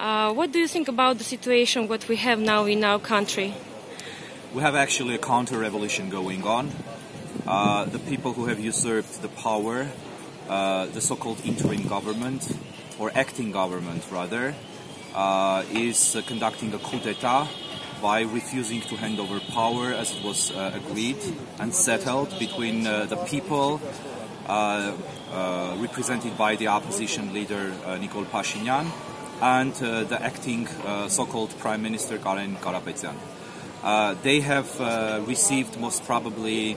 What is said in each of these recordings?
What do you think about the situation what we have now in our country? We have actually a counter-revolution going on. The people who have usurped the power, the so-called interim government, or acting government rather, is conducting a coup d'etat by refusing to hand over power as it was agreed and settled between the people represented by the opposition leader Nikol Pashinyan and the acting so-called Prime Minister Karen Karapetyan. They have received most probably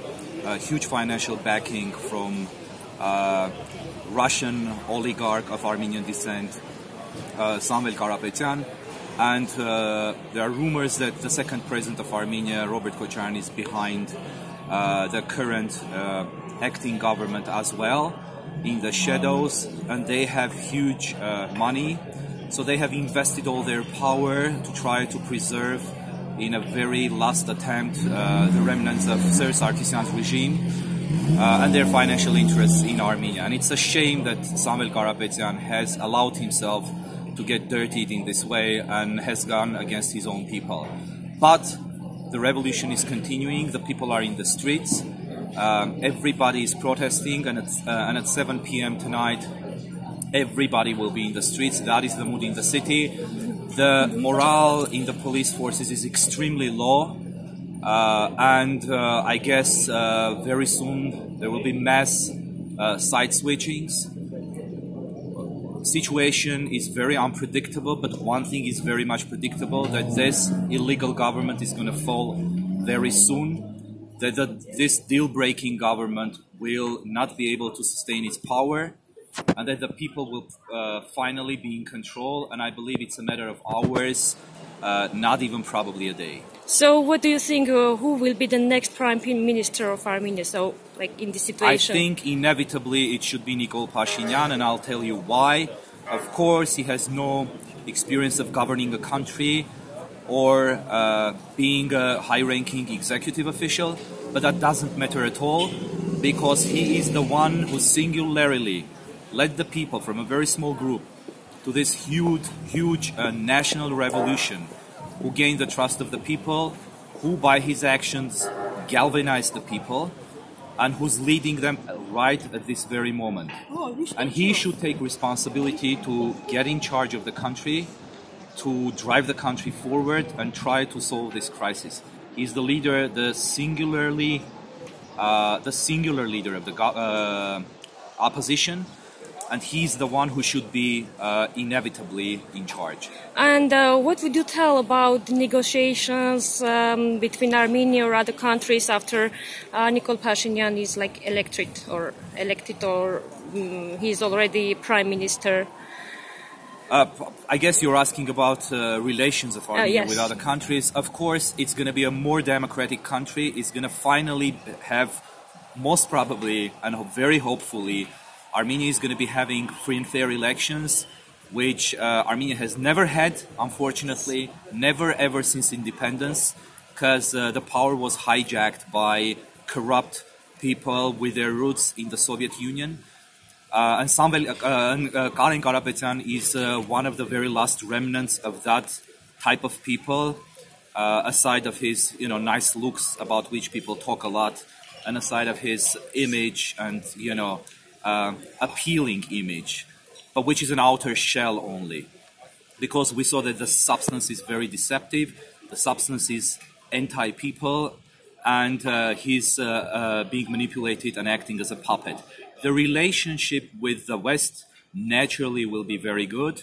huge financial backing from Russian oligarch of Armenian descent, Samuel Karapetyan, and there are rumors that the second president of Armenia, Robert Kochyan, is behind the current acting government as well, in the shadows, and they have huge money, so they have invested all their power to try to preserve, in a very last attempt, the remnants of Sir Sarkisyan's regime and their financial interests in Armenia. And it's a shame that Samuel Karapetyan has allowed himself to get dirtied in this way and has gone against his own people. But the revolution is continuing, the people are in the streets, everybody is protesting, and at 7 p.m. tonight everybody will be in the streets. That is the mood in the city. The morale in the police forces is extremely low, and I guess very soon there will be mass side switchings. Situation is very unpredictable, but one thing is very much predictable, that this illegal government is going to fall very soon, that this deal-breaking government will not be able to sustain its power, and that the people will finally be in control, and I believe it's a matter of hours, not even probably a day. So what do you think, who will be the next Prime Minister of Armenia, so like in this situation? I think inevitably it should be Nikol Pashinyan, and I'll tell you why. Of course, he has no experience of governing a country or being a high-ranking executive official, but that doesn't matter at all, because he is the one who singularly led the people from a very small group to this huge national revolution, who gained the trust of the people, who by his actions galvanized the people, and who's leading them right at this very moment. And he should take responsibility to get in charge of the country, to drive the country forward and try to solve this crisis. He's the leader, the singular leader of the opposition, and he's the one who should be inevitably in charge. And what would you tell about the negotiations between Armenia or other countries after Nikol Pashinyan is elected, or he's already Prime Minister? I guess you're asking about relations of Armenia yes. with other countries. Of course, it's going to be a more democratic country. It's going to finally have, most probably and very hopefully, Armenia is going to be having free and fair elections, which Armenia has never had, unfortunately, never ever since independence, because the power was hijacked by corrupt people with their roots in the Soviet Union. And Karen Karapetyan is one of the very last remnants of that type of people, aside of his nice looks, about which people talk a lot, and aside of his image and appealing image, but which is an outer shell only, because we saw that the substance is very deceptive, the substance is anti-people, and he's being manipulated and acting as a puppet. The relationship with the West naturally will be very good,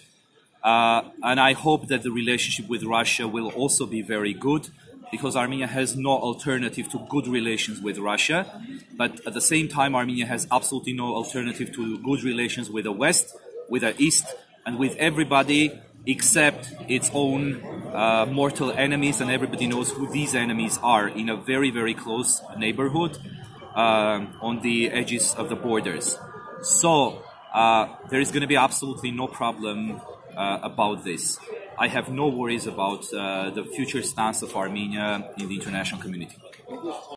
and I hope that the relationship with Russia will also be very good, because Armenia has no alternative to good relations with Russia, but at the same time Armenia has absolutely no alternative to good relations with the West, with the East, and with everybody except its own mortal enemies, and everybody knows who these enemies are in a very, very close neighborhood on the edges of the borders. So there is going to be absolutely no problem about this. I have no worries about the future stance of Armenia in the international community.